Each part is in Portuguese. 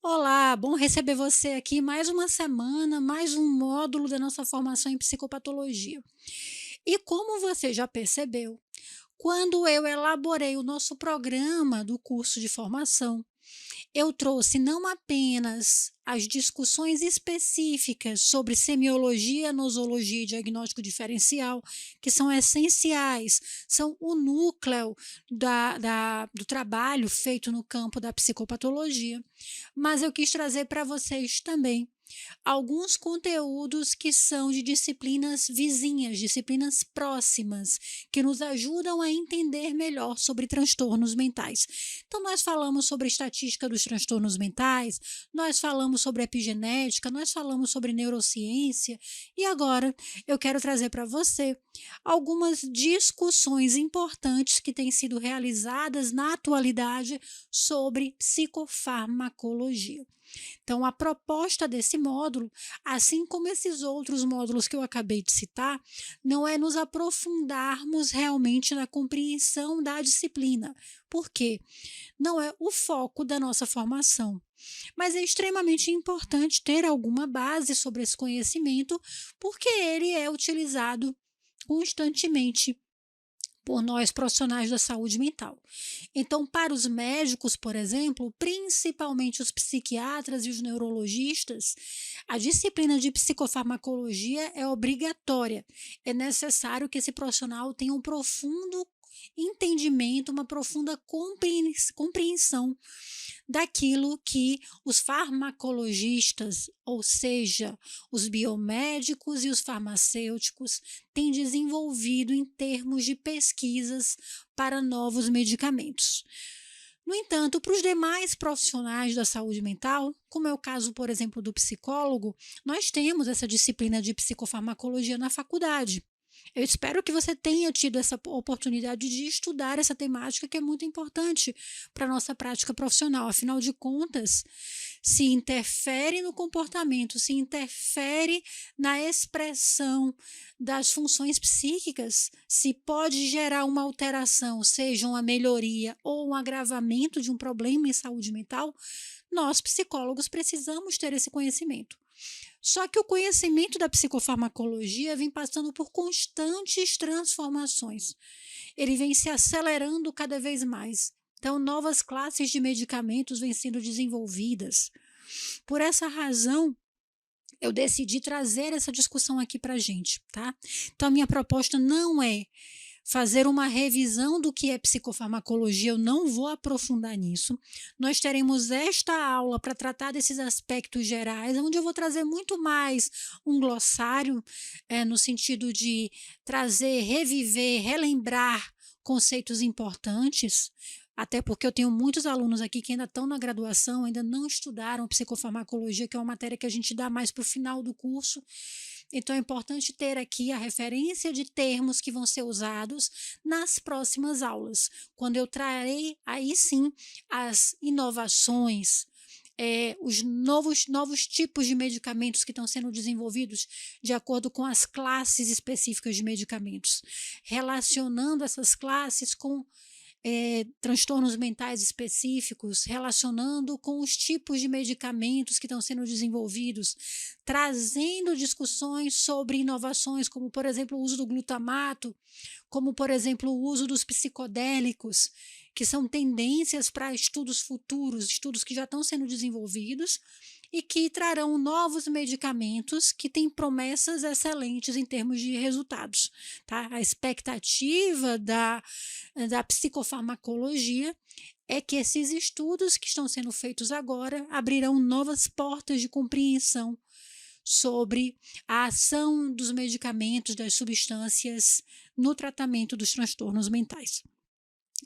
Olá, bom receber você aqui mais uma semana, mais um módulo da nossa formação em psicopatologia. E como você já percebeu, quando eu elaborei o nosso programa do curso de formação, eu trouxe não apenas as discussões específicas sobre semiologia, nosologia e diagnóstico diferencial, que são essenciais, são o núcleo do trabalho feito no campo da psicopatologia, mas eu quis trazer para vocês também alguns conteúdos que são de disciplinas vizinhas, disciplinas próximas, que nos ajudam a entender melhor sobre transtornos mentais. Então, nós falamos sobre estatística dos transtornos mentais, nós falamos sobre epigenética, nós falamos sobre neurociência, e agora eu quero trazer para você algumas discussões importantes que têm sido realizadas na atualidade sobre psicofarmacologia. Então, a proposta desse módulo, assim como esses outros módulos que eu acabei de citar, não é nos aprofundarmos realmente na compreensão da disciplina. Por quê? Não é o foco da nossa formação. Mas é extremamente importante ter alguma base sobre esse conhecimento, porque ele é utilizado constantemente por nós profissionais da saúde mental. Então, para os médicos, por exemplo, principalmente os psiquiatras e os neurologistas, a disciplina de psicofarmacologia é obrigatória. É necessário que esse profissional tenha um profundo entendimento, uma profunda compreensão daquilo que os farmacologistas, ou seja, os biomédicos e os farmacêuticos, têm desenvolvido em termos de pesquisas para novos medicamentos. No entanto, para os demais profissionais da saúde mental, como é o caso, por exemplo, do psicólogo, nós temos essa disciplina de psicofarmacologia na faculdade. Eu espero que você tenha tido essa oportunidade de estudar essa temática que é muito importante para a nossa prática profissional. Afinal de contas, se interfere no comportamento, se interfere na expressão das funções psíquicas, se pode gerar uma alteração, seja uma melhoria ou um agravamento de um problema em saúde mental, nós psicólogos precisamos ter esse conhecimento. Só que o conhecimento da psicofarmacologia vem passando por constantes transformações. Ele vem se acelerando cada vez mais. Então, novas classes de medicamentos vêm sendo desenvolvidas. Por essa razão, eu decidi trazer essa discussão aqui para a gente, tá? Então, a minha proposta não é fazer uma revisão do que é psicofarmacologia, eu não vou aprofundar nisso. Nós teremos esta aula para tratar desses aspectos gerais, onde eu vou trazer muito mais um glossário, no sentido de trazer, reviver, relembrar conceitos importantes, até porque eu tenho muitos alunos aqui que ainda estão na graduação, ainda não estudaram psicofarmacologia, que é uma matéria que a gente dá mais para o final do curso. Então é importante ter aqui a referência de termos que vão ser usados nas próximas aulas, quando eu trarei aí sim as inovações, os novos tipos de medicamentos que estão sendo desenvolvidos de acordo com as classes específicas de medicamentos, relacionando essas classes com transtornos mentais específicos, relacionando com os tipos de medicamentos que estão sendo desenvolvidos, trazendo discussões sobre inovações, como, por exemplo, o uso do glutamato, como, por exemplo, o uso dos psicodélicos, que são tendências para estudos futuros, estudos que já estão sendo desenvolvidos e que trarão novos medicamentos que têm promessas excelentes em termos de resultados, tá? A expectativa da psicofarmacologia é que esses estudos que estão sendo feitos agora abrirão novas portas de compreensão sobre a ação dos medicamentos, das substâncias no tratamento dos transtornos mentais.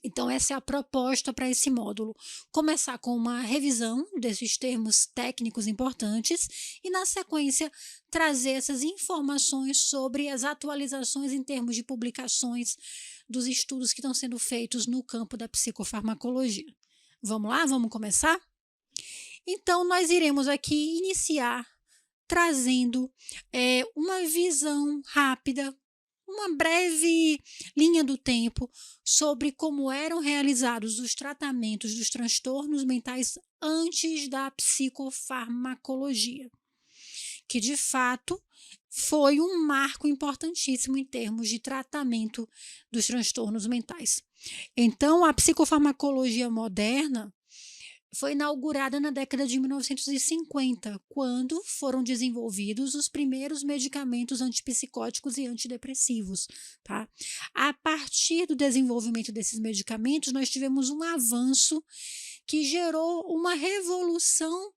Então, essa é a proposta para esse módulo. Começar com uma revisão desses termos técnicos importantes e, na sequência, trazer essas informações sobre as atualizações em termos de publicações dos estudos que estão sendo feitos no campo da psicofarmacologia. Vamos lá? Vamos começar? Então, nós iremos aqui iniciar trazendo uma visão rápida, uma breve linha do tempo sobre como eram realizados os tratamentos dos transtornos mentais antes da psicofarmacologia, que de fato foi um marco importantíssimo em termos de tratamento dos transtornos mentais. Então, a psicofarmacologia moderna foi inaugurada na década de 1950, quando foram desenvolvidos os primeiros medicamentos antipsicóticos e antidepressivos, tá? A partir do desenvolvimento desses medicamentos, nós tivemos um avanço que gerou uma revolução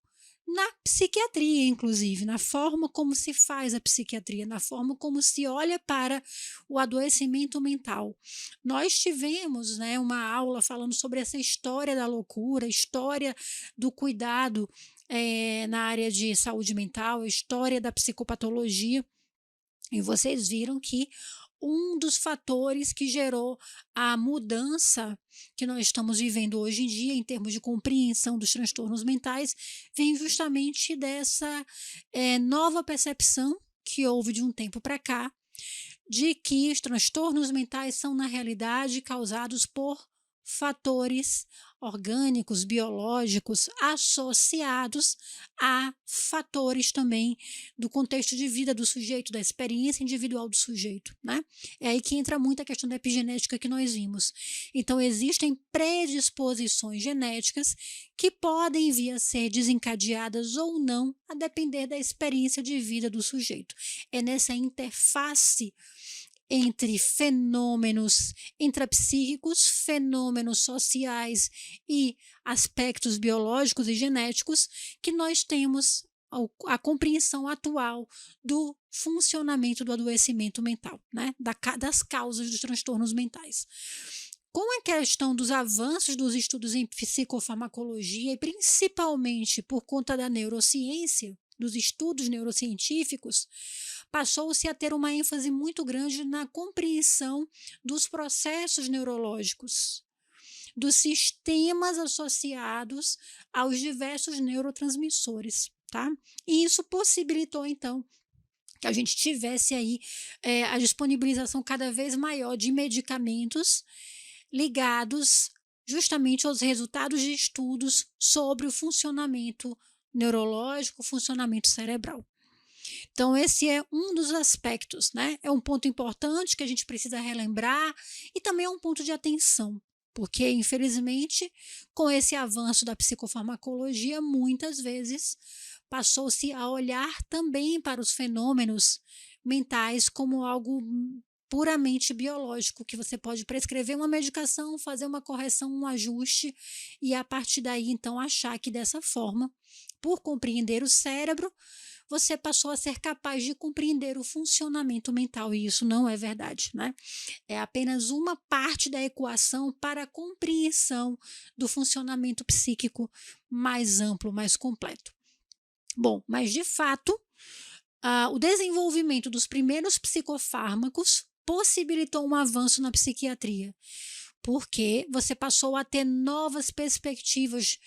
na psiquiatria, inclusive, na forma como se faz a psiquiatria, na forma como se olha para o adoecimento mental. Nós tivemos, né, uma aula falando sobre essa história da loucura, história do cuidado na área de saúde mental, história da psicopatologia, e vocês viram que um dos fatores que gerou a mudança que nós estamos vivendo hoje em dia, em termos de compreensão dos transtornos mentais, vem justamente dessa nova percepção que houve de um tempo para cá, de que os transtornos mentais são, na realidade, causados por fatores orgânicos, biológicos, associados a fatores também do contexto de vida do sujeito, da experiência individual do sujeito, né? É aí que entra muito a questão da epigenética que nós vimos. Então, existem predisposições genéticas que podem vir a ser desencadeadas ou não, a depender da experiência de vida do sujeito. É nessa interface entre fenômenos intrapsíquicos, fenômenos sociais e aspectos biológicos e genéticos que nós temos a compreensão atual do funcionamento do adoecimento mental, né? Das causas dos transtornos mentais. Com a questão dos avanços dos estudos em psicofarmacologia, e principalmente por conta da neurociência, dos estudos neurocientíficos, passou-se a ter uma ênfase muito grande na compreensão dos processos neurológicos, dos sistemas associados aos diversos neurotransmissores, tá? E isso possibilitou, então, que a gente tivesse aí a disponibilização cada vez maior de medicamentos ligados justamente aos resultados de estudos sobre o funcionamento neurológico, o funcionamento cerebral. Então, esse é um dos aspectos, né? É um ponto importante que a gente precisa relembrar e também é um ponto de atenção, porque, infelizmente, com esse avanço da psicofarmacologia, muitas vezes passou-se a olhar também para os fenômenos mentais como algo puramente biológico, que você pode prescrever uma medicação, fazer uma correção, um ajuste e a partir daí então achar que dessa forma, por compreender o cérebro, você passou a ser capaz de compreender o funcionamento mental e isso não é verdade, né? É apenas uma parte da equação para a compreensão do funcionamento psíquico mais amplo, mais completo. Bom, mas de fato, o desenvolvimento dos primeiros psicofármacos possibilitou um avanço na psiquiatria, porque você passou a ter novas perspectivas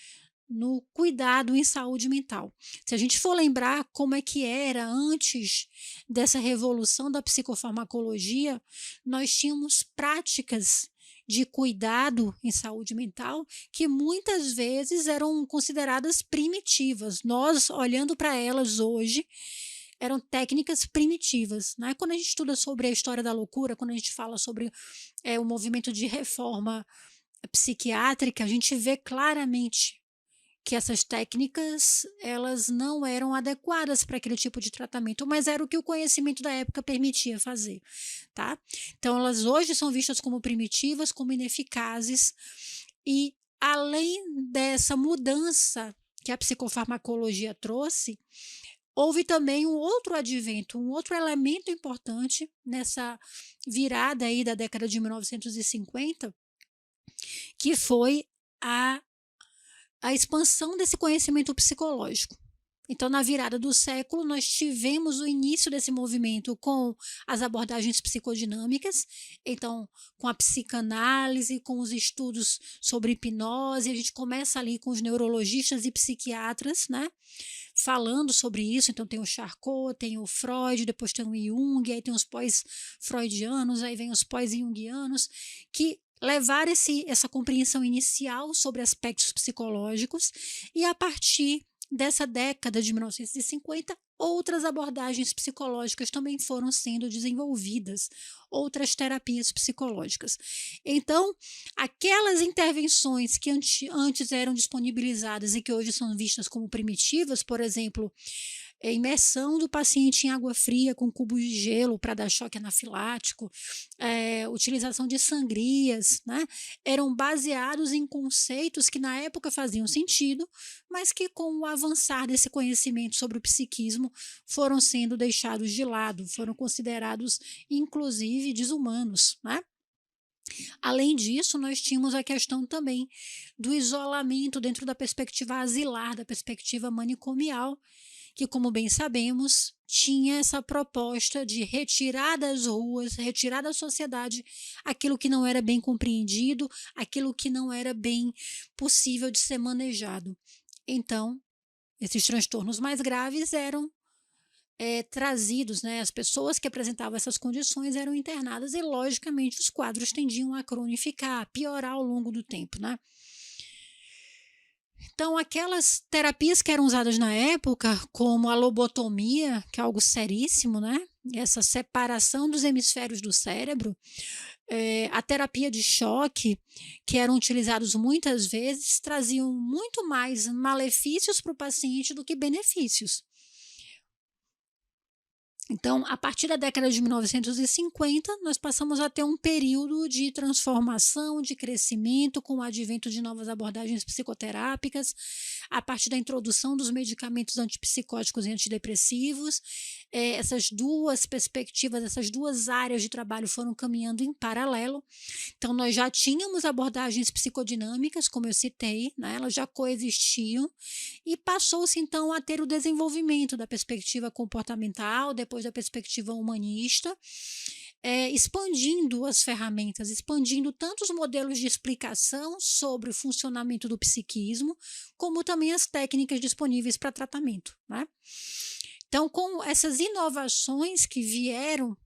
no cuidado em saúde mental. Se a gente for lembrar como é que era antes dessa revolução da psicofarmacologia, nós tínhamos práticas de cuidado em saúde mental que muitas vezes eram consideradas primitivas. Nós, olhando para elas hoje, eram técnicas primitivas, né? Quando a gente estuda sobre a história da loucura, quando a gente fala sobre o movimento de reforma psiquiátrica, a gente vê claramente que essas técnicas elas não eram adequadas para aquele tipo de tratamento, mas era o que o conhecimento da época permitia fazer, tá? Então elas hoje são vistas como primitivas, como ineficazes e além dessa mudança que a psicofarmacologia trouxe, houve também um outro advento, um outro elemento importante nessa virada aí da década de 1950, que foi a expansão desse conhecimento psicológico. Então, na virada do século, nós tivemos o início desse movimento com as abordagens psicodinâmicas, então, com a psicanálise, com os estudos sobre hipnose, a gente começa ali com os neurologistas e psiquiatras, né? Falando sobre isso, então tem o Charcot, tem o Freud, depois tem o Jung, aí tem os pós-freudianos, aí vem os pós-jungianos, que levar essa compreensão inicial sobre aspectos psicológicos e, a partir dessa década de 1950, outras abordagens psicológicas também foram sendo desenvolvidas, outras terapias psicológicas. Então, aquelas intervenções que antes eram disponibilizadas e que hoje são vistas como primitivas, por exemplo, imersão do paciente em água fria com cubos de gelo para dar choque anafilático, utilização de sangrias, né, eram baseados em conceitos que na época faziam sentido, mas que com o avançar desse conhecimento sobre o psiquismo foram sendo deixados de lado, foram considerados inclusive desumanos, né. Além disso, nós tínhamos a questão também do isolamento dentro da perspectiva asilar, da perspectiva manicomial, que, como bem sabemos, tinha essa proposta de retirar das ruas, retirar da sociedade aquilo que não era bem compreendido, aquilo que não era bem possível de ser manejado. Então, esses transtornos mais graves eram trazidos, né, as pessoas que apresentavam essas condições eram internadas e, logicamente, os quadros tendiam a cronificar, a piorar ao longo do tempo, né. Então, aquelas terapias que eram usadas na época, como a lobotomia, que é algo seríssimo, né, essa separação dos hemisférios do cérebro, a terapia de choque, que eram utilizados muitas vezes, traziam muito mais malefícios para o paciente do que benefícios. Então, a partir da década de 1950, nós passamos a ter um período de transformação, de crescimento, com o advento de novas abordagens psicoterápicas, a partir da introdução dos medicamentos antipsicóticos e antidepressivos. Essas duas perspectivas, essas duas áreas de trabalho foram caminhando em paralelo. Então, nós já tínhamos abordagens psicodinâmicas, como eu citei, né, elas já coexistiam, e passou-se então a ter o desenvolvimento da perspectiva comportamental, depois da perspectiva humanista, expandindo as ferramentas, expandindo tanto os modelos de explicação sobre o funcionamento do psiquismo, como também as técnicas disponíveis para tratamento, né. Então, com essas inovações que vieram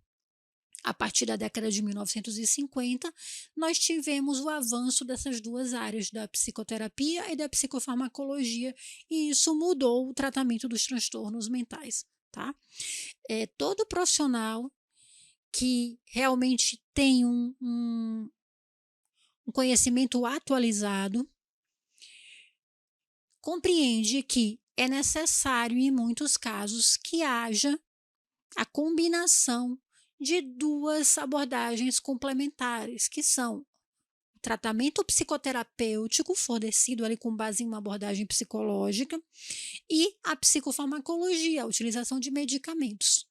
a partir da década de 1950, nós tivemos o avanço dessas duas áreas, da psicoterapia e da psicofarmacologia, e isso mudou o tratamento dos transtornos mentais, tá. Todo profissional que realmente tem um conhecimento atualizado, compreende que é necessário, em muitos casos, que haja a combinação de duas abordagens complementares, que são o tratamento psicoterapêutico, fornecido ali com base em uma abordagem psicológica, e a psicofarmacologia, a utilização de medicamentos.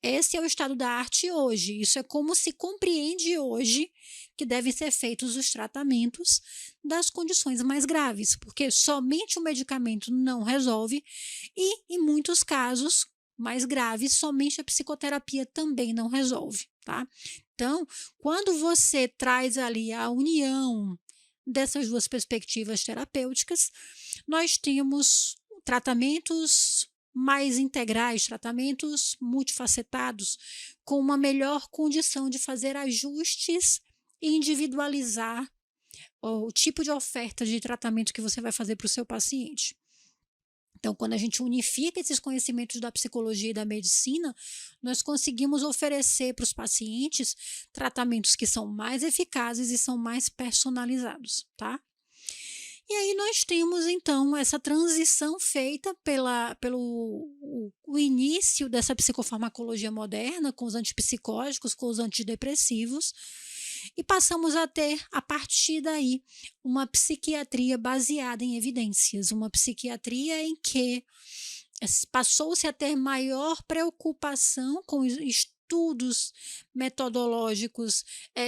Esse é o estado da arte hoje, isso é como se compreende hoje que devem ser feitos os tratamentos das condições mais graves, porque somente o medicamento não resolve e, em muitos casos mais graves, somente a psicoterapia também não resolve, tá. Então, quando você traz ali a união dessas duas perspectivas terapêuticas, nós temos tratamentos mais integrais, tratamentos multifacetados, com uma melhor condição de fazer ajustes e individualizar o tipo de oferta de tratamento que você vai fazer para o seu paciente. Então, quando a gente unifica esses conhecimentos da psicologia e da medicina, nós conseguimos oferecer para os pacientes tratamentos que são mais eficazes e são mais personalizados, tá? E aí nós temos então essa transição feita pelo o início dessa psicofarmacologia moderna, com os antipsicóticos, com os antidepressivos, e passamos a ter, a partir daí, uma psiquiatria baseada em evidências, uma psiquiatria em que passou-se a ter maior preocupação com os estudos metodológicos,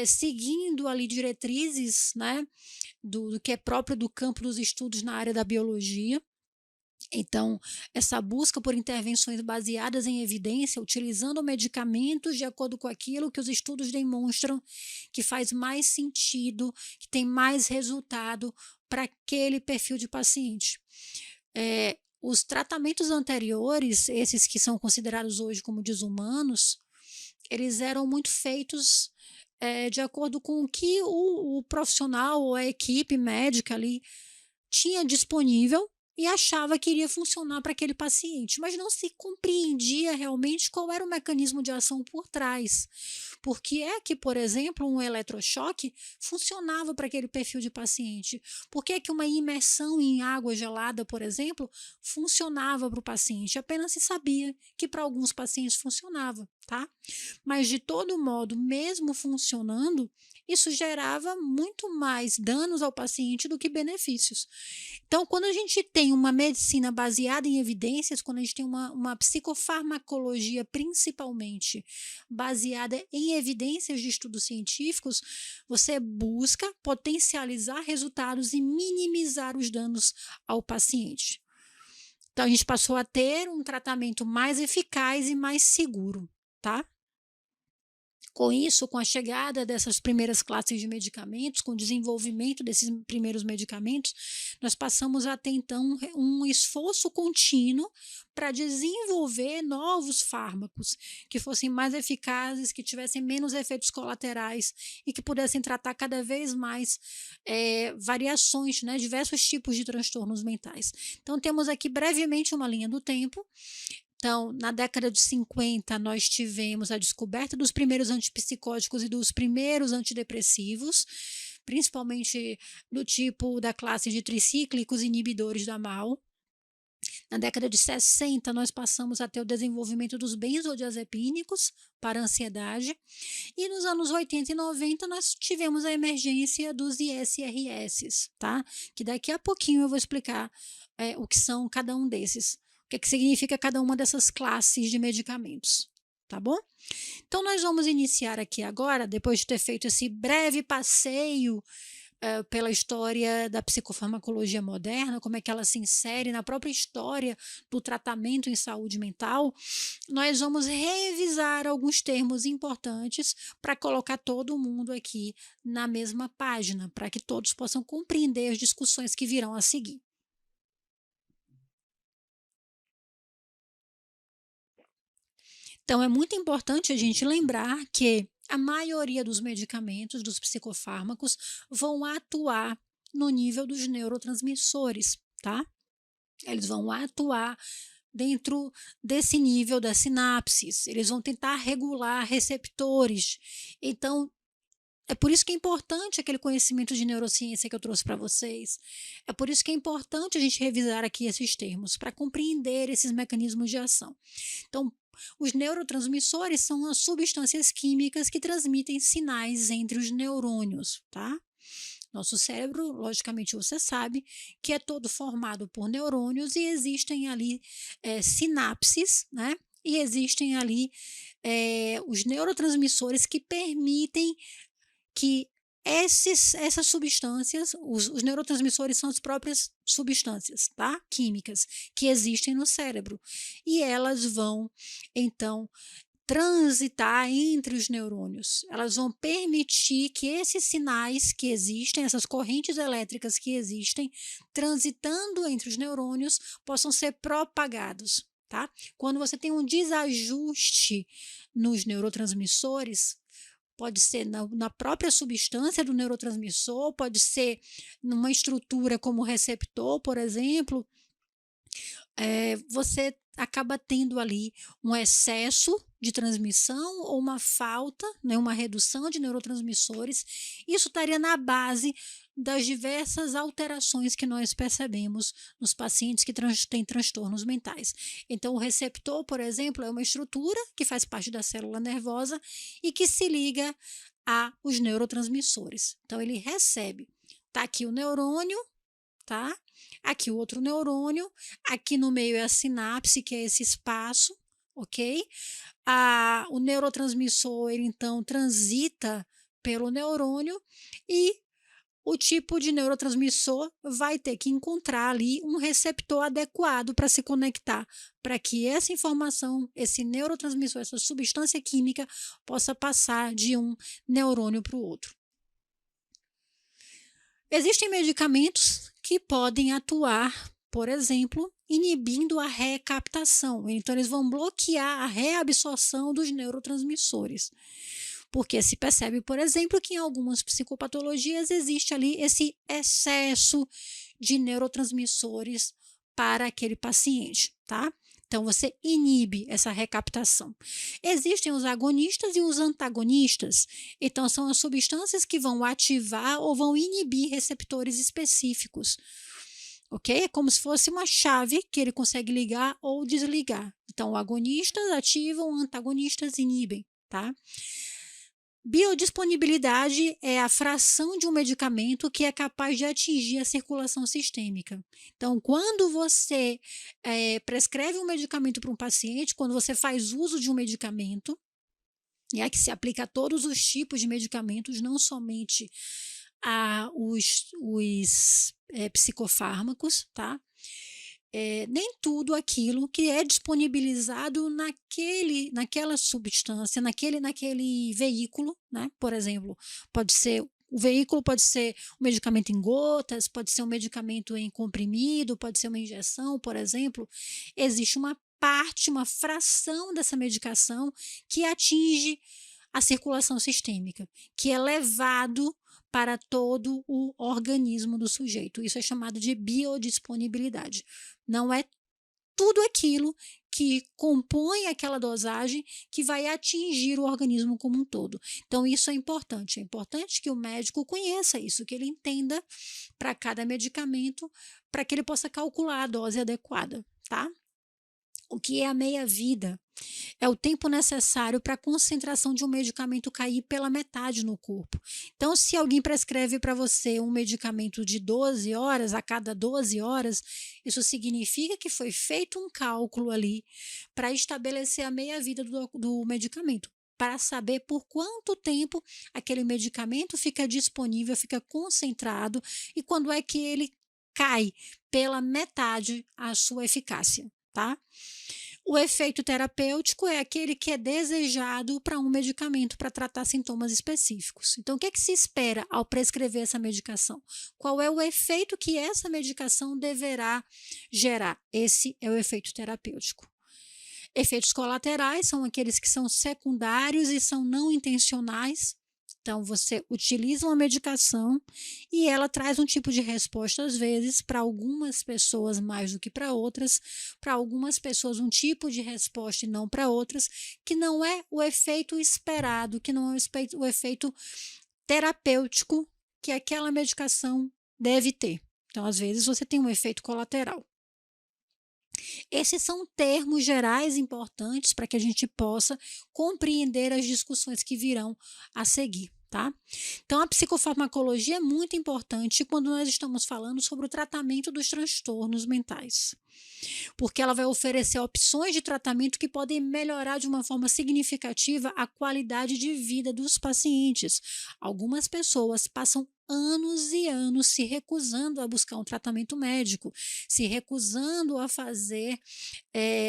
seguindo ali diretrizes, né, do que é próprio do campo dos estudos na área da biologia. Então, essa busca por intervenções baseadas em evidência, utilizando medicamentos de acordo com aquilo que os estudos demonstram que faz mais sentido, que tem mais resultado para aquele perfil de paciente. Os tratamentos anteriores, esses que são considerados hoje como desumanos, eles eram muito feitos de acordo com o que o profissional ou a equipe médica ali tinha disponível e achava que iria funcionar para aquele paciente, mas não se compreendia realmente qual era o mecanismo de ação por trás. Porque é que, por exemplo, um eletrochoque funcionava para aquele perfil de paciente? Por que é que uma imersão em água gelada, por exemplo, funcionava para o paciente? Apenas se sabia que para alguns pacientes funcionava, tá? Mas de todo modo, mesmo funcionando, isso gerava muito mais danos ao paciente do que benefícios. Então, quando a gente tem uma medicina baseada em evidências, quando a gente tem uma psicofarmacologia, principalmente, baseada em evidências de estudos científicos, você busca potencializar resultados e minimizar os danos ao paciente. Então, a gente passou a ter um tratamento mais eficaz e mais seguro, tá? Com isso, com a chegada dessas primeiras classes de medicamentos, com o desenvolvimento desses primeiros medicamentos, nós passamos a ter então um esforço contínuo para desenvolver novos fármacos que fossem mais eficazes, que tivessem menos efeitos colaterais e que pudessem tratar cada vez mais variações, né, diversos tipos de transtornos mentais. Então, temos aqui brevemente uma linha do tempo. Então, na década de 50, nós tivemos a descoberta dos primeiros antipsicóticos e dos primeiros antidepressivos, principalmente do tipo da classe de tricíclicos inibidores da MAO. Na década de 60, nós passamos a ter o desenvolvimento dos benzodiazepínicos para a ansiedade. E nos anos 80 e 90, nós tivemos a emergência dos ISRS, tá? Que daqui a pouquinho eu vou explicar o que são cada um desses. O que significa cada uma dessas classes de medicamentos, tá bom? Então, nós vamos iniciar aqui agora, depois de ter feito esse breve passeio pela história da psicofarmacologia moderna, como é que ela se insere na própria história do tratamento em saúde mental, nós vamos revisar alguns termos importantes para colocar todo mundo aqui na mesma página, para que todos possam compreender as discussões que virão a seguir. Então, é muito importante a gente lembrar que a maioria dos medicamentos, dos psicofármacos, vão atuar no nível dos neurotransmissores, tá? Eles vão atuar dentro desse nível das sinapses, eles vão tentar regular receptores. Então, é por isso que é importante aquele conhecimento de neurociência que eu trouxe para vocês. É por isso que é importante a gente revisar aqui esses termos, para compreender esses mecanismos de ação. Então, os neurotransmissores são as substâncias químicas que transmitem sinais entre os neurônios, tá? Nosso cérebro, logicamente você sabe, que é todo formado por neurônios e existem ali sinapses, né? E existem ali os neurotransmissores que permitem que essas substâncias, os neurotransmissores são as próprias substâncias, tá? Químicas, que existem no cérebro. E elas vão, então, transitar entre os neurônios. Elas vão permitir que esses sinais que existem, essas correntes elétricas que existem, transitando entre os neurônios, possam ser propagados, tá? Quando você tem um desajuste nos neurotransmissores, pode ser na própria substância do neurotransmissor, pode ser numa estrutura como o receptor, por exemplo, você acaba tendo ali um excesso de transmissão ou uma falta, né, uma redução de neurotransmissores. Isso estaria na base das diversas alterações que nós percebemos nos pacientes que têm transtornos mentais. Então, o receptor, por exemplo, é uma estrutura que faz parte da célula nervosa e que se liga aos neurotransmissores. Então, ele recebe. Está aqui o neurônio, tá? Aqui o outro neurônio, aqui no meio é a sinapse, que é esse espaço, ok? O neurotransmissor, ele então transita pelo neurônio e o tipo de neurotransmissor vai ter que encontrar ali um receptor adequado para se conectar, para que essa informação, esse neurotransmissor, essa substância química possa passar de um neurônio para o outro. Existem medicamentos que podem atuar, por exemplo, inibindo a recaptação. Então, eles vão bloquear a reabsorção dos neurotransmissores. Porque se percebe, por exemplo, que em algumas psicopatologias existe ali esse excesso de neurotransmissores para aquele paciente, tá? Então, você inibe essa recaptação. Existem os agonistas e os antagonistas. Então, são as substâncias que vão ativar ou vão inibir receptores específicos. Ok? É como se fosse uma chave que ele consegue ligar ou desligar. Então, agonistas ativam, antagonistas inibem, tá? Biodisponibilidade é a fração de um medicamento que é capaz de atingir a circulação sistêmica. Então, quando você prescreve um medicamento para um paciente, quando você faz uso de um medicamento, que se aplica a todos os tipos de medicamentos, não somente os psicofármacos, tá? Nem tudo aquilo que é disponibilizado naquela substância, naquele veículo, né? Por exemplo, o veículo pode ser um medicamento em gotas, pode ser um medicamento em comprimido, pode ser uma injeção, por exemplo. Existe uma parte, uma fração dessa medicação que atinge a circulação sistêmica, que é levado para todo o organismo do sujeito. Isso é chamado de biodisponibilidade. Não é tudo aquilo que compõe aquela dosagem que vai atingir o organismo como um todo. Então, isso é importante. É importante que o médico conheça isso, que ele entenda para cada medicamento, para que ele possa calcular a dose adequada, tá? O que é a meia-vida? É o tempo necessário para a concentração de um medicamento cair pela metade no corpo. Então, se alguém prescreve para você um medicamento de 12 horas, a cada 12 horas, isso significa que foi feito um cálculo ali para estabelecer a meia-vida do medicamento, para saber por quanto tempo aquele medicamento fica disponível, fica concentrado e quando é que ele cai pela metade a sua eficácia, tá? O efeito terapêutico é aquele que é desejado para um medicamento para tratar sintomas específicos. Então, o que é que se espera ao prescrever essa medicação? Qual é o efeito que essa medicação deverá gerar? Esse é o efeito terapêutico. Efeitos colaterais são aqueles que são secundários e são não intencionais. Então, você utiliza uma medicação e ela traz um tipo de resposta, às vezes, para algumas pessoas mais do que para outras, para algumas pessoas um tipo de resposta e não para outras, que não é o efeito esperado, que não é o efeito terapêutico que aquela medicação deve ter. Então, às vezes, você tem um efeito colateral. Esses são termos gerais importantes para que a gente possa compreender as discussões que virão a seguir, tá? Então, a psicofarmacologia é muito importante quando nós estamos falando sobre o tratamento dos transtornos mentais, porque ela vai oferecer opções de tratamento que podem melhorar de uma forma significativa a qualidade de vida dos pacientes. Algumas pessoas passam anos e anos se recusando a buscar um tratamento médico, se recusando a fazer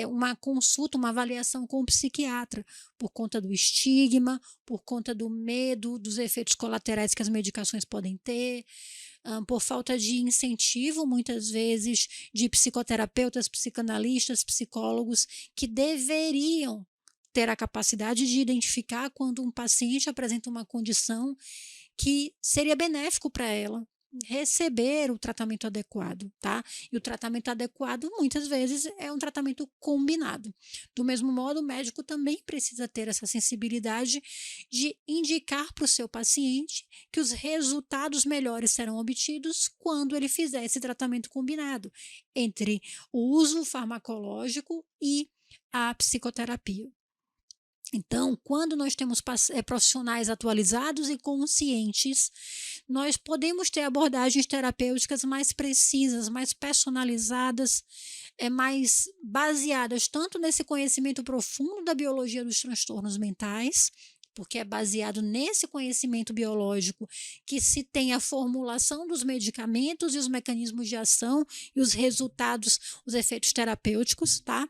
uma consulta, uma avaliação com o psiquiatra, por conta do estigma, por conta do medo, dos efeitos colaterais que as medicações podem ter, por falta de incentivo, muitas vezes, de psicoterapeutas, psicanalistas, psicólogos, que deveriam ter a capacidade de identificar quando um paciente apresenta uma condição que seria benéfico para ela receber o tratamento adequado, tá? E o tratamento adequado, muitas vezes, é um tratamento combinado. Do mesmo modo, o médico também precisa ter essa sensibilidade de indicar para o seu paciente que os resultados melhores serão obtidos quando ele fizer esse tratamento combinado entre o uso farmacológico e a psicoterapia. Então, quando nós temos profissionais atualizados e conscientes, nós podemos ter abordagens terapêuticas mais precisas, mais personalizadas, mais baseadas tanto nesse conhecimento profundo da biologia dos transtornos mentais, porque é baseado nesse conhecimento biológico que se tem a formulação dos medicamentos e os mecanismos de ação e os resultados, os efeitos terapêuticos, tá?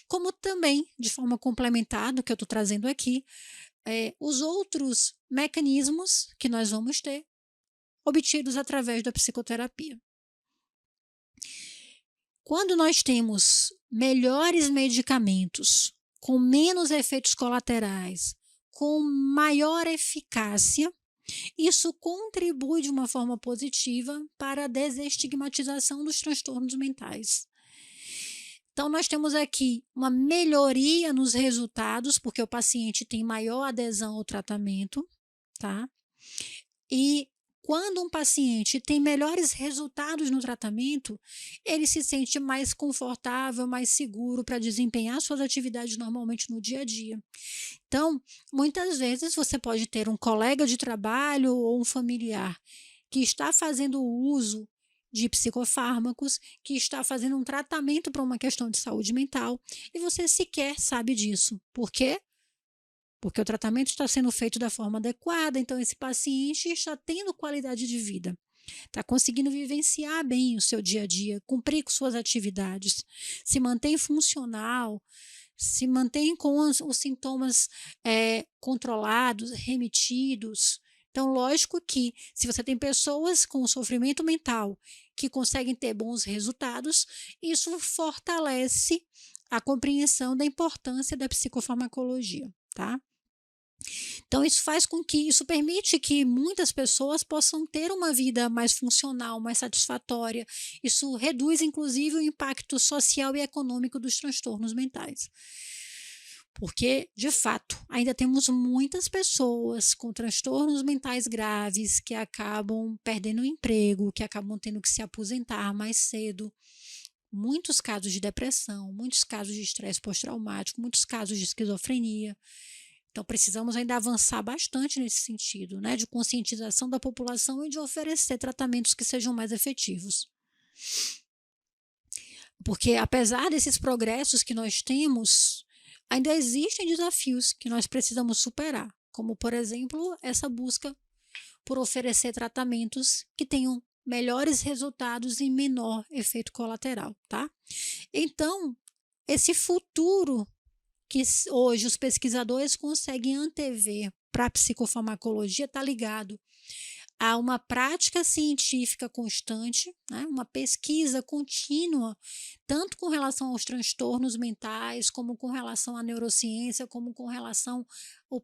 Como também, de forma complementar do que eu estou trazendo aqui, os outros mecanismos que nós vamos ter obtidos através da psicoterapia. Quando nós temos melhores medicamentos, com menos efeitos colaterais, com maior eficácia, isso contribui de uma forma positiva para a desestigmatização dos transtornos mentais. Então, nós temos aqui uma melhoria nos resultados, porque o paciente tem maior adesão ao tratamento, tá? E quando um paciente tem melhores resultados no tratamento, ele se sente mais confortável, mais seguro para desempenhar suas atividades normalmente no dia a dia. Então, muitas vezes você pode ter um colega de trabalho ou um familiar que está fazendo uso de psicofármacos, que está fazendo um tratamento para uma questão de saúde mental, e você sequer sabe disso. Por quê? Porque o tratamento está sendo feito da forma adequada, então esse paciente está tendo qualidade de vida, está conseguindo vivenciar bem o seu dia a dia, cumprir com suas atividades, se mantém funcional, se mantém com os sintomas controlados, remitidos. Então, lógico que se você tem pessoas com sofrimento mental que conseguem ter bons resultados, isso fortalece a compreensão da importância da psicofarmacologia, tá? Então, isso permite que muitas pessoas possam ter uma vida mais funcional, mais satisfatória. Isso reduz, inclusive, o impacto social e econômico dos transtornos mentais. Porque, de fato, ainda temos muitas pessoas com transtornos mentais graves que acabam perdendo o emprego, que acabam tendo que se aposentar mais cedo. Muitos casos de depressão, muitos casos de estresse pós-traumático, muitos casos de esquizofrenia. Então, precisamos ainda avançar bastante nesse sentido, né, de conscientização da população e de oferecer tratamentos que sejam mais efetivos. Porque, apesar desses progressos que nós temos, ainda existem desafios que nós precisamos superar, como, por exemplo, essa busca por oferecer tratamentos que tenham melhores resultados e menor efeito colateral, tá? Então, esse futuro que hoje os pesquisadores conseguem antever para a psicofarmacologia está ligado a uma prática científica constante, né, uma pesquisa contínua, tanto com relação aos transtornos mentais, como com relação à neurociência, como com relação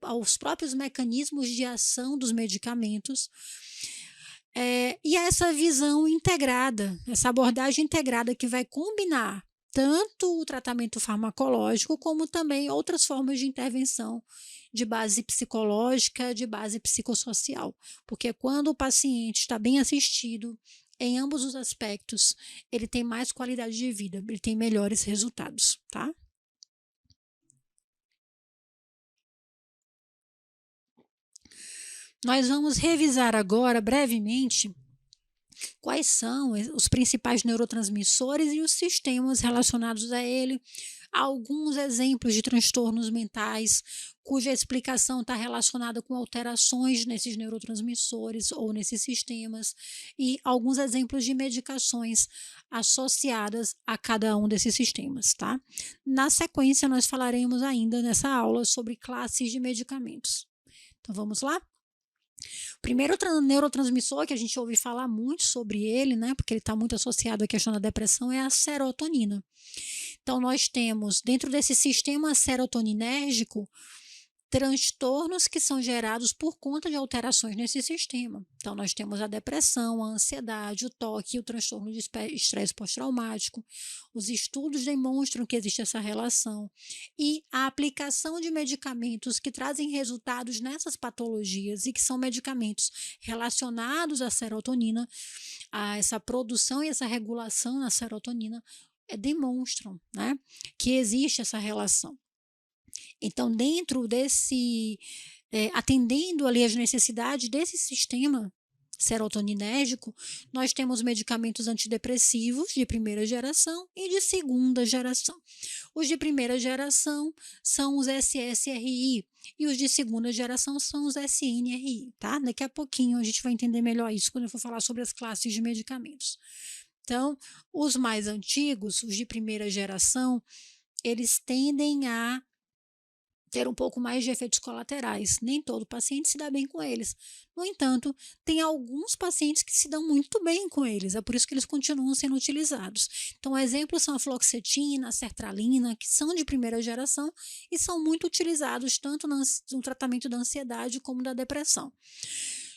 aos próprios mecanismos de ação dos medicamentos. E essa visão integrada, essa abordagem integrada que vai combinar tanto o tratamento farmacológico, como também outras formas de intervenção de base psicológica, de base psicossocial. Porque quando o paciente está bem assistido em ambos os aspectos, ele tem mais qualidade de vida, ele tem melhores resultados, tá? Nós vamos revisar agora brevemente quais são os principais neurotransmissores e os sistemas relacionados a ele, alguns exemplos de transtornos mentais cuja explicação está relacionada com alterações nesses neurotransmissores ou nesses sistemas, e alguns exemplos de medicações associadas a cada um desses sistemas, tá? Na sequência, nós falaremos ainda nessa aula sobre classes de medicamentos. Então, vamos lá? O primeiro neurotransmissor que a gente ouve falar muito sobre ele, né, porque ele está muito associado à questão da depressão, é a serotonina. Então, nós temos, dentro desse sistema serotoninérgico, transtornos que são gerados por conta de alterações nesse sistema. Então, nós temos a depressão, a ansiedade, o toque, o transtorno de estresse pós-traumático. Os estudos demonstram que existe essa relação. E a aplicação de medicamentos que trazem resultados nessas patologias e que são medicamentos relacionados à serotonina, a essa produção e essa regulação na serotonina, demonstram, né, que existe essa relação. Então, dentro desse, atendendo ali as necessidades desse sistema serotoninérgico, nós temos medicamentos antidepressivos de primeira geração e de segunda geração. Os de primeira geração são os SSRI e os de segunda geração são os SNRI, tá? Daqui a pouquinho a gente vai entender melhor isso quando eu for falar sobre as classes de medicamentos. Então, os mais antigos, os de primeira geração, eles tendem a ter um pouco mais de efeitos colaterais. Nem todo paciente se dá bem com eles. No entanto, tem alguns pacientes que se dão muito bem com eles, é por isso que eles continuam sendo utilizados. Então, exemplos são a fluoxetina, a sertralina, que são de primeira geração e são muito utilizados tanto no tratamento da ansiedade como da depressão.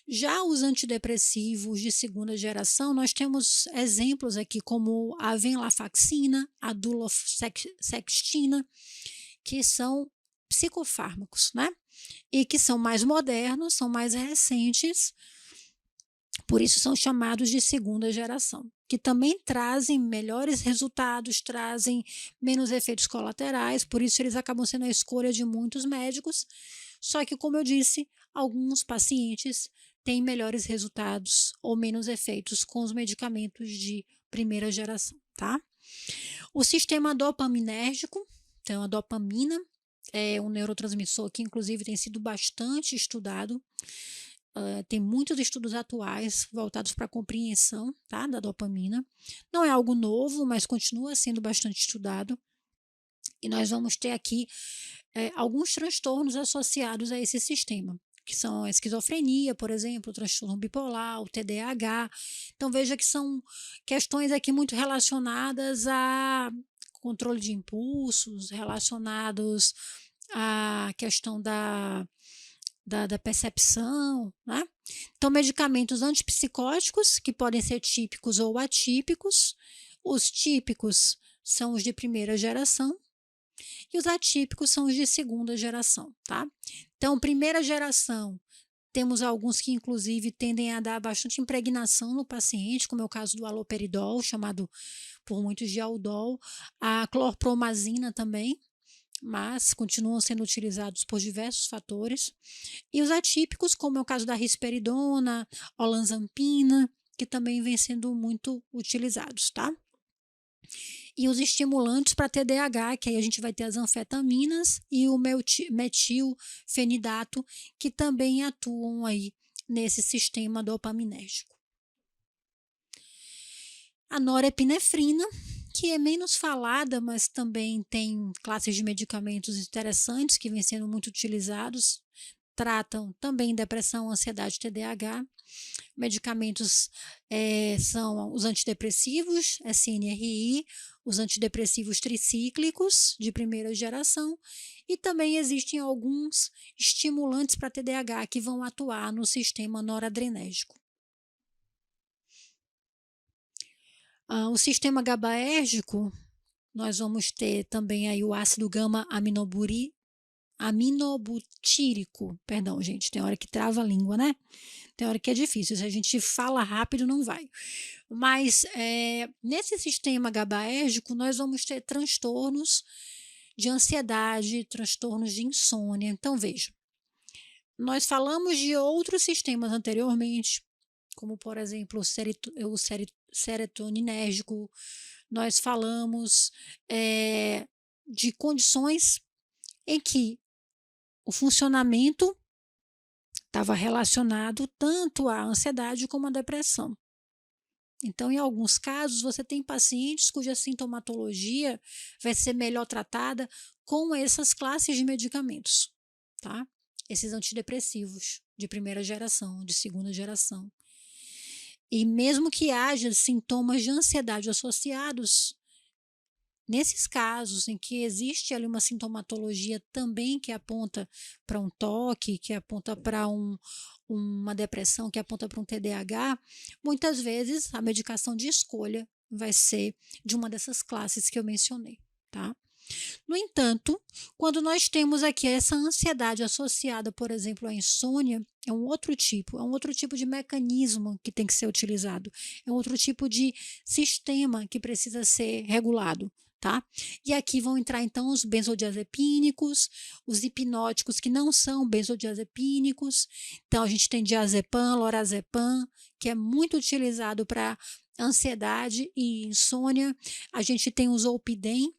Já os antidepressivos de segunda geração, nós temos exemplos aqui como a venlafaxina, a duloxetina, que são psicofármacos, né? E que são mais modernos, são mais recentes, por isso são chamados de segunda geração, que também trazem melhores resultados, trazem menos efeitos colaterais, por isso eles acabam sendo a escolha de muitos médicos. Só que, como eu disse, alguns pacientes têm melhores resultados ou menos efeitos com os medicamentos de primeira geração, tá? O sistema dopaminérgico, então a dopamina, é um neurotransmissor que inclusive tem sido bastante estudado. Tem muitos estudos atuais voltados para a compreensão, tá, da dopamina. Não é algo novo, mas continua sendo bastante estudado. E nós vamos ter aqui alguns transtornos associados a esse sistema, que são a esquizofrenia, por exemplo, o transtorno bipolar, o TDAH. Então veja que são questões aqui muito relacionadas a controle de impulsos, relacionados à questão da percepção, né? Então, medicamentos antipsicóticos, que podem ser típicos ou atípicos. Os típicos são os de primeira geração e os atípicos são os de segunda geração, tá? Então, primeira geração, temos alguns que inclusive tendem a dar bastante impregnação no paciente, como é o caso do haloperidol, chamado por muitos de Aldol, a clorpromazina também, mas continuam sendo utilizados por diversos fatores. E os atípicos, como é o caso da risperidona, olanzapina, que também vem sendo muito utilizados, tá? E os estimulantes para TDAH, que aí a gente vai ter as anfetaminas e o metilfenidato, que também atuam aí nesse sistema dopaminérgico. A norepinefrina, que é menos falada, mas também tem classes de medicamentos interessantes que vêm sendo muito utilizados, tratam também depressão, ansiedade, TDAH. Medicamentos são os antidepressivos, SNRI, os antidepressivos tricíclicos de primeira geração, e também existem alguns estimulantes para TDAH que vão atuar no sistema noradrenérgico. O sistema GABAérgico, nós vamos ter também aí o ácido aminobutírico, perdão, gente, tem hora que trava a língua, né? Tem hora que é difícil, se a gente fala rápido não vai. Mas nesse sistema GABAérgico nós vamos ter transtornos de ansiedade, transtornos de insônia. Então veja, nós falamos de outros sistemas anteriormente, como por exemplo o serotoninérgico, nós falamos de condições em que o funcionamento estava relacionado tanto à ansiedade como à depressão. Então, em alguns casos, você tem pacientes cuja sintomatologia vai ser melhor tratada com essas classes de medicamentos, tá? Esses antidepressivos de primeira geração, de segunda geração. E mesmo que haja sintomas de ansiedade associados, nesses casos em que existe ali uma sintomatologia também que aponta para um toque, que aponta para uma depressão, que aponta para um TDAH, muitas vezes a medicação de escolha vai ser de uma dessas classes que eu mencionei, tá? No entanto, quando nós temos aqui essa ansiedade associada, por exemplo, à insônia, é um outro tipo de mecanismo que tem que ser utilizado, é um outro tipo de sistema que precisa ser regulado, tá? E aqui vão entrar então os benzodiazepínicos, os hipnóticos que não são benzodiazepínicos. Então a gente tem diazepam, lorazepam, que é muito utilizado para ansiedade e insônia. A gente tem o zolpidem,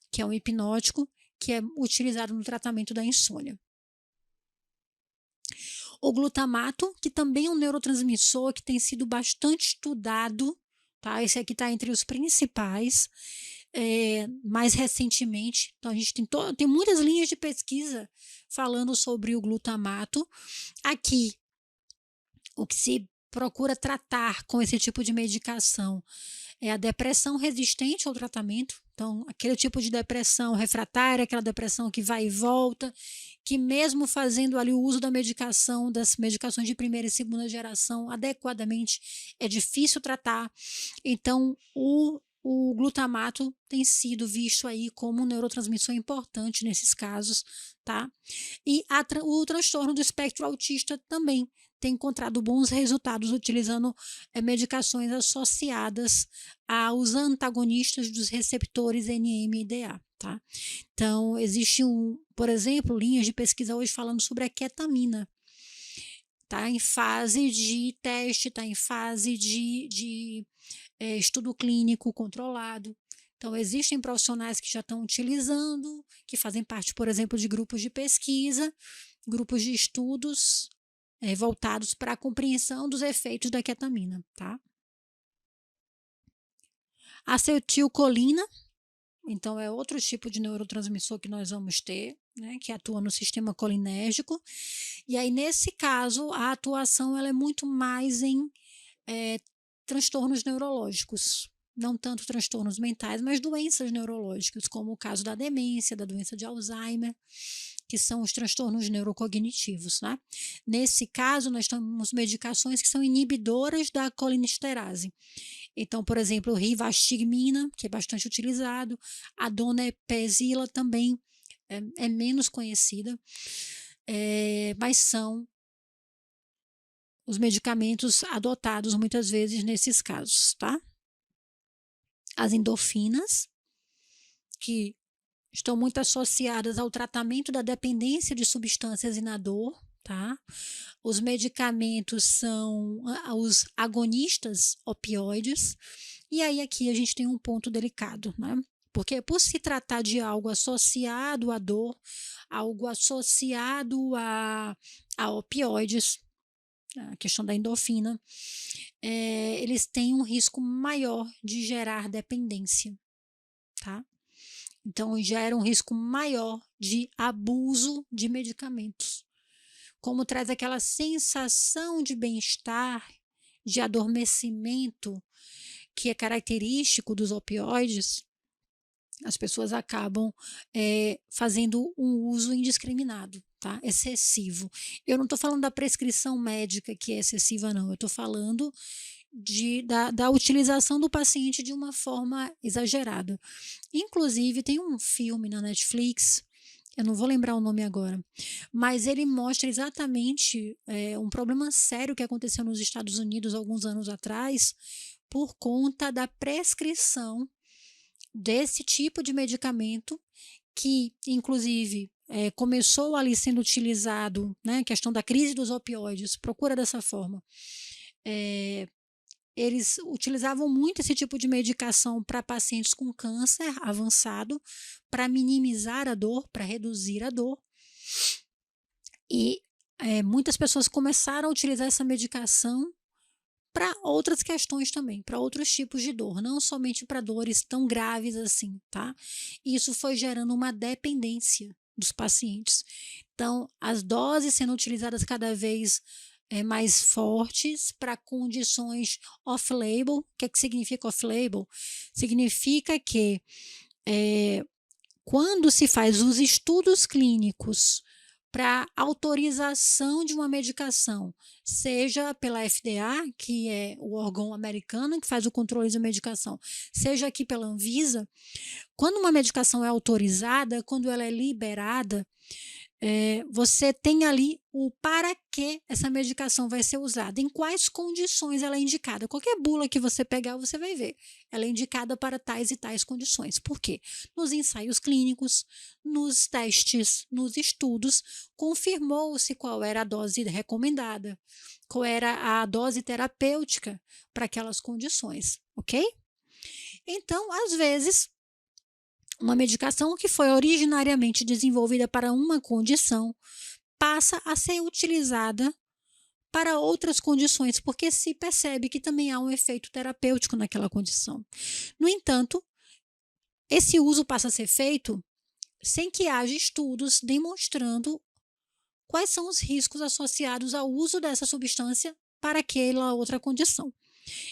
que é um hipnótico, que é utilizado no tratamento da insônia. O glutamato, que também é um neurotransmissor que tem sido bastante estudado, tá? Esse aqui está entre os principais. mais recentemente. Então, a gente tem muitas linhas de pesquisa falando sobre o glutamato. Aqui, o que se procura tratar com esse tipo de medicação é a depressão resistente ao tratamento. Então, aquele tipo de depressão refratária, aquela depressão que vai e volta, que mesmo fazendo ali o uso da medicação, das medicações de primeira e segunda geração adequadamente, é difícil tratar. Então, o glutamato tem sido visto aí como um neurotransmissor importante nesses casos, tá? E o transtorno do espectro autista também tem encontrado bons resultados utilizando medicações associadas aos antagonistas dos receptores NMDA, tá? Então, existe por exemplo, linhas de pesquisa hoje falando sobre a ketamina. Está em fase de teste, está em fase de estudo clínico controlado. Então, existem profissionais que já estão utilizando, que fazem parte, por exemplo, de grupos de pesquisa, grupos de estudos voltados para a compreensão dos efeitos da ketamina, tá? Acetilcolina, então é outro tipo de neurotransmissor que nós vamos ter, né, que atua no sistema colinérgico. E aí, nesse caso, a atuação ela é muito mais em transtornos neurológicos, não tanto transtornos mentais, mas doenças neurológicas, como o caso da demência, da doença de Alzheimer, que são os transtornos neurocognitivos, né? Nesse caso, nós temos medicações que são inibidoras da colinesterase. Então, por exemplo, o rivastigmina, que é bastante utilizado, a donepezila também é menos conhecida, mas são os medicamentos adotados muitas vezes nesses casos, tá? As endorfinas, que estão muito associadas ao tratamento da dependência de substâncias e na dor, tá? Os medicamentos são os agonistas opioides, e aí aqui a gente tem um ponto delicado, né? Porque por se tratar de algo associado à dor, algo associado a opioides, a questão da endorfina, eles têm um risco maior de gerar dependência, tá? Então, gera um risco maior de abuso de medicamentos. Como traz aquela sensação de bem-estar, de adormecimento, que é característico dos opioides, as pessoas acabam fazendo um uso indiscriminado, tá? Excessivo. Eu não estou falando da prescrição médica que é excessiva, não. Eu estou falando da utilização do paciente de uma forma exagerada. Inclusive, tem um filme na Netflix, eu não vou lembrar o nome agora, mas ele mostra exatamente um problema sério que aconteceu nos Estados Unidos alguns anos atrás, por conta da prescrição desse tipo de medicamento, que inclusive começou ali sendo utilizado, né, questão da crise dos opioides, procura dessa forma. Eles utilizavam muito esse tipo de medicação para pacientes com câncer avançado, para minimizar a dor, para reduzir a dor. E muitas pessoas começaram a utilizar essa medicação para outras questões também, para outros tipos de dor, não somente para dores tão graves assim, tá? Isso foi gerando uma dependência dos pacientes. Então, as doses sendo utilizadas cada vez mais fortes para condições off-label. O que é que significa off-label? Significa que quando se faz os estudos clínicos para autorização de uma medicação, seja pela FDA, que é o órgão americano que faz o controle da medicação, seja aqui pela Anvisa, quando uma medicação é autorizada, quando ela é liberada, você tem ali o para que essa medicação vai ser usada, em quais condições ela é indicada. Qualquer bula que você pegar, você vai ver. Ela é indicada para tais e tais condições. Por quê? Nos ensaios clínicos, nos testes, nos estudos, confirmou-se qual era a dose recomendada, qual era a dose terapêutica para aquelas condições, ok? Então, às vezes, uma medicação que foi originariamente desenvolvida para uma condição passa a ser utilizada para outras condições, porque se percebe que também há um efeito terapêutico naquela condição. No entanto, esse uso passa a ser feito sem que haja estudos demonstrando quais são os riscos associados ao uso dessa substância para aquela outra condição.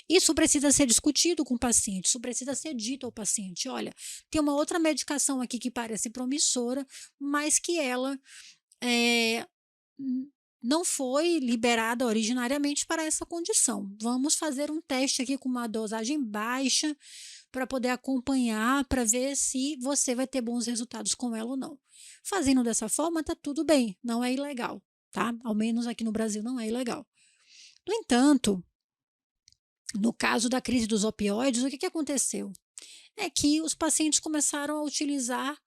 Isso precisa ser discutido com o paciente, isso precisa ser dito ao paciente: olha, tem uma outra medicação aqui que parece promissora, mas que ela eh, não foi liberada originariamente para essa condição. Vamos fazer um teste aqui com uma dosagem baixa para poder acompanhar, para ver se você vai ter bons resultados com ela ou não. Fazendo dessa forma, tá tudo bem, não é ilegal, tá? Ao menos aqui no Brasil não é ilegal. No entanto, no caso da crise dos opioides, o que aconteceu? É que os pacientes começaram a utilizar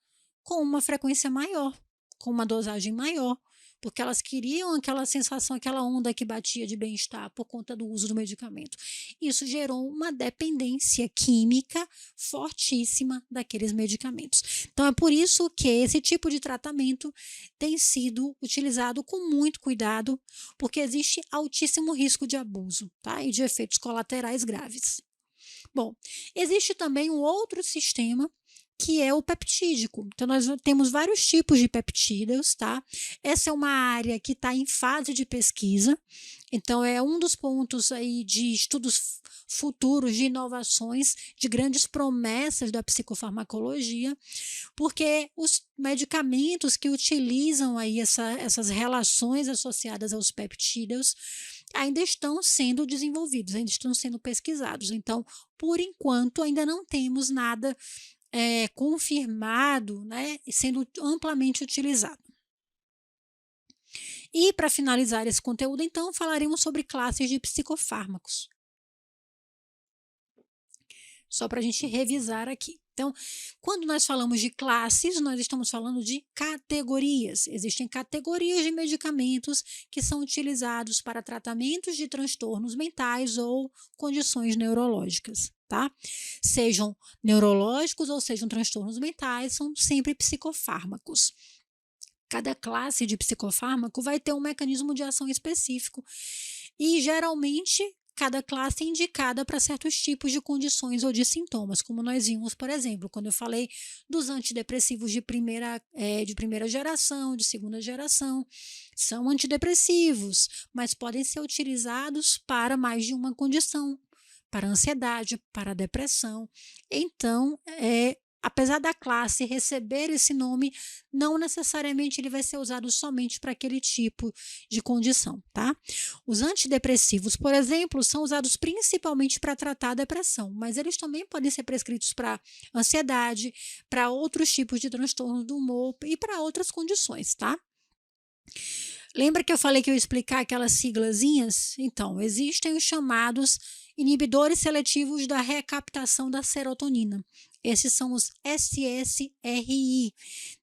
com uma frequência maior, com uma dosagem maior, porque elas queriam aquela sensação, aquela onda que batia de bem-estar por conta do uso do medicamento. Isso gerou uma dependência química fortíssima daqueles medicamentos. Então é por isso que esse tipo de tratamento tem sido utilizado com muito cuidado, porque existe altíssimo risco de abuso, tá? E de efeitos colaterais graves. Bom, existe também um outro sistema que é o peptídico. Então, nós temos vários tipos de peptídeos, tá? Essa é uma área que está em fase de pesquisa, então é um dos pontos aí de estudos futuros, de inovações, de grandes promessas da psicofarmacologia, porque os medicamentos que utilizam aí essas relações associadas aos peptídeos ainda estão sendo desenvolvidos, ainda estão sendo pesquisados. Então, por enquanto, ainda não temos nada confirmado, né, sendo amplamente utilizado. E para finalizar esse conteúdo, então, falaremos sobre classes de psicofármacos. Só para a gente revisar aqui. Então, quando nós falamos de classes, nós estamos falando de categorias. Existem categorias de medicamentos que são utilizados para tratamentos de transtornos mentais ou condições neurológicas, tá? Sejam neurológicos ou sejam transtornos mentais, são sempre psicofármacos. Cada classe de psicofármaco vai ter um mecanismo de ação específico e, geralmente, cada classe é indicada para certos tipos de condições ou de sintomas, como nós vimos, por exemplo, quando eu falei dos antidepressivos de primeira geração, de segunda geração. São antidepressivos, mas podem ser utilizados para mais de uma condição, para ansiedade, para depressão. Então, apesar da classe receber esse nome, não necessariamente ele vai ser usado somente para aquele tipo de condição, tá? Os antidepressivos, por exemplo, são usados principalmente para tratar a depressão, mas eles também podem ser prescritos para ansiedade, para outros tipos de transtorno do humor e para outras condições, tá? Lembra que eu falei que eu ia explicar aquelas siglazinhas? Então, existem os chamados inibidores seletivos da recaptação da serotonina. Esses são os SSRI.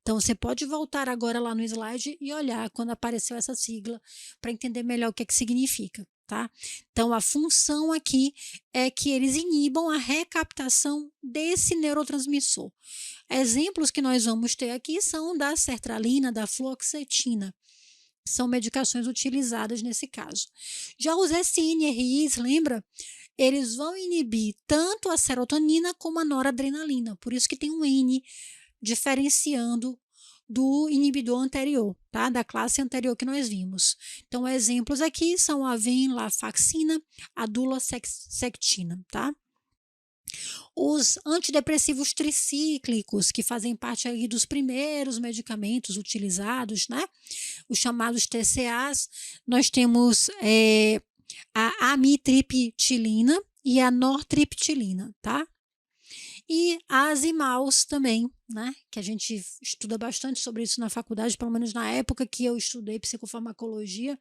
Então, você pode voltar agora lá no slide e olhar quando apareceu essa sigla para entender melhor o que significa, tá? Então, a função aqui é que eles inibam a recaptação desse neurotransmissor. Exemplos que nós vamos ter aqui são da sertralina, da fluoxetina. São medicações utilizadas nesse caso. Já os SNRIs, lembra? Eles vão inibir tanto a serotonina como a noradrenalina. Por isso que tem um N diferenciando do inibidor anterior, tá? Da classe anterior que nós vimos. Então, exemplos aqui são a venlafaxina, a duloxetina, tá? Os antidepressivos tricíclicos, que fazem parte aí dos primeiros medicamentos utilizados, né? Os chamados TCAs, nós temos a amitriptilina e a nortriptilina, tá? E as imaus também, né? Que a gente estuda bastante sobre isso na faculdade, pelo menos na época que eu estudei psicofarmacologia.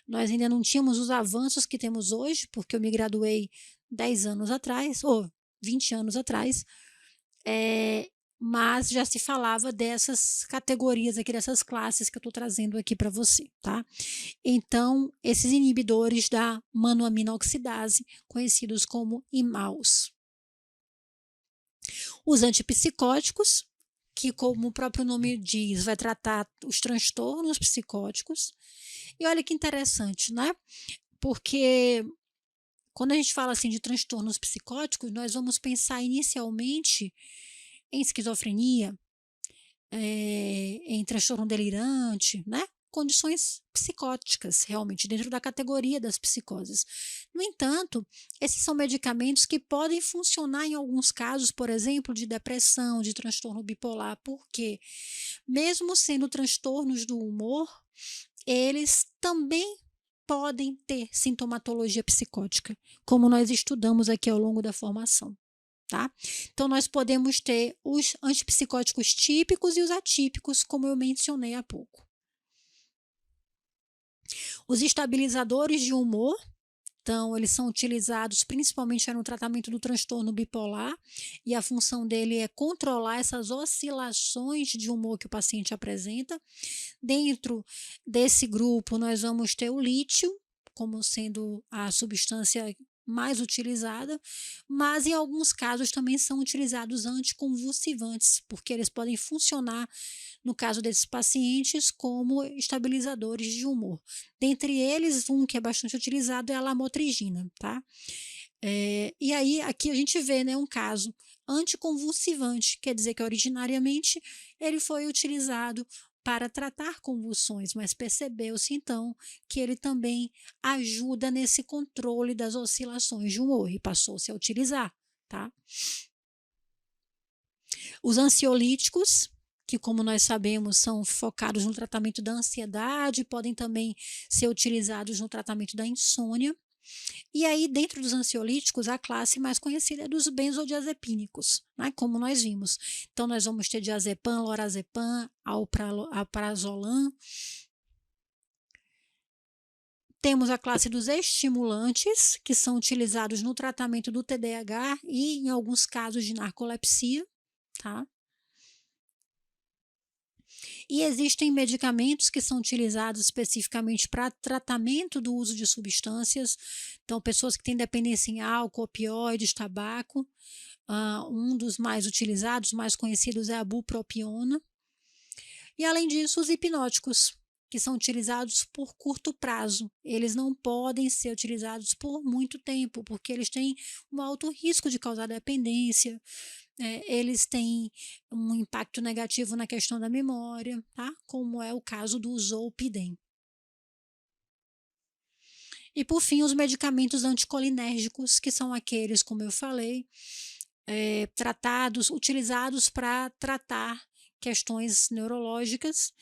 Nós ainda não tínhamos os avanços que temos hoje, porque eu me graduei 10 anos atrás, ou 20 anos atrás, mas já se falava dessas categorias aqui, dessas classes que eu estou trazendo aqui para você, tá? Então, esses inibidores da monoaminoxidase, conhecidos como imaus. Os antipsicóticos, que como o próprio nome diz, vai tratar os transtornos psicóticos. E olha que interessante, né? Porque quando a gente fala assim de transtornos psicóticos, nós vamos pensar inicialmente em esquizofrenia, em transtorno delirante, né, condições psicóticas, realmente, dentro da categoria das psicoses. No entanto, esses são medicamentos que podem funcionar em alguns casos, por exemplo, de depressão, de transtorno bipolar, porque, mesmo sendo transtornos do humor, eles também podem ter sintomatologia psicótica, como nós estudamos aqui ao longo da formação. Tá? Então, nós podemos ter os antipsicóticos típicos e os atípicos, como eu mencionei há pouco. Os estabilizadores de humor, então, eles são utilizados principalmente no tratamento do transtorno bipolar, e a função dele é controlar essas oscilações de humor que o paciente apresenta. Dentro desse grupo, nós vamos ter o lítio, como sendo a substância mais utilizada, mas em alguns casos também são utilizados anticonvulsivantes, porque eles podem funcionar, no caso desses pacientes, como estabilizadores de humor. Dentre eles, um que é bastante utilizado é a lamotrigina, tá? E aí, aqui a gente vê, né, um caso anticonvulsivante, quer dizer que originariamente ele foi utilizado para tratar convulsões, mas percebeu-se então que ele também ajuda nesse controle das oscilações de humor e passou-se a utilizar, tá? Os ansiolíticos, que, como nós sabemos, são focados no tratamento da ansiedade, podem também ser utilizados no tratamento da insônia. E aí, dentro dos ansiolíticos, a classe mais conhecida é dos benzodiazepínicos, né, como nós vimos. Então, nós vamos ter diazepam, lorazepam, alprazolam. Temos a classe dos estimulantes, que são utilizados no tratamento do TDAH e, em alguns casos, de narcolepsia, tá? E existem medicamentos que são utilizados especificamente para tratamento do uso de substâncias. Então, pessoas que têm dependência em álcool, opioides, tabaco. Um dos mais utilizados, mais conhecidos, é a bupropiona. E, além disso, os hipnóticos, que são utilizados por curto prazo. Eles não podem ser utilizados por muito tempo, porque eles têm um alto risco de causar dependência. Eles têm um impacto negativo na questão da memória, tá? Como é o caso do zolpidem. E, por fim, os medicamentos anticolinérgicos, que são aqueles, como eu falei, utilizados para tratar questões neurológicas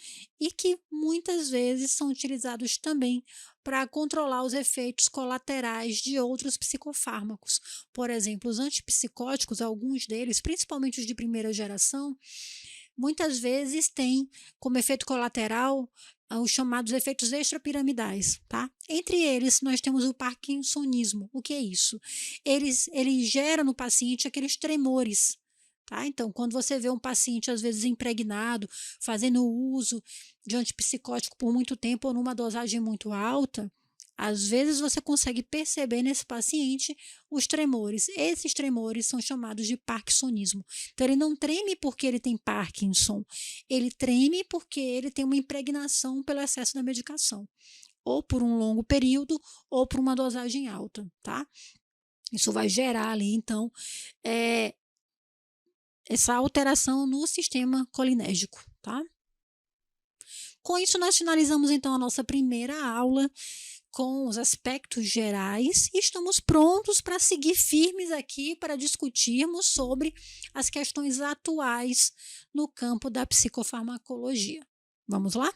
e que muitas vezes são utilizados também para controlar os efeitos colaterais de outros psicofármacos. Por exemplo, os antipsicóticos, alguns deles, principalmente os de primeira geração, muitas vezes têm como efeito colateral os chamados efeitos extrapiramidais, tá? Entre eles, nós temos o parkinsonismo. O que é isso? Ele gera no paciente aqueles tremores, tá? Então, quando você vê um paciente, às vezes, impregnado, fazendo uso de antipsicótico por muito tempo ou numa dosagem muito alta, às vezes você consegue perceber nesse paciente os tremores. Esses tremores são chamados de parkinsonismo. Então, ele não treme porque ele tem Parkinson, ele treme porque ele tem uma impregnação pelo excesso da medicação, ou por um longo período, ou por uma dosagem alta, tá? Isso vai gerar ali, então, essa alteração no sistema colinérgico, tá? Com isso, nós finalizamos, então, a nossa primeira aula com os aspectos gerais e estamos prontos para seguir firmes aqui para discutirmos sobre as questões atuais no campo da psicofarmacologia. Vamos lá?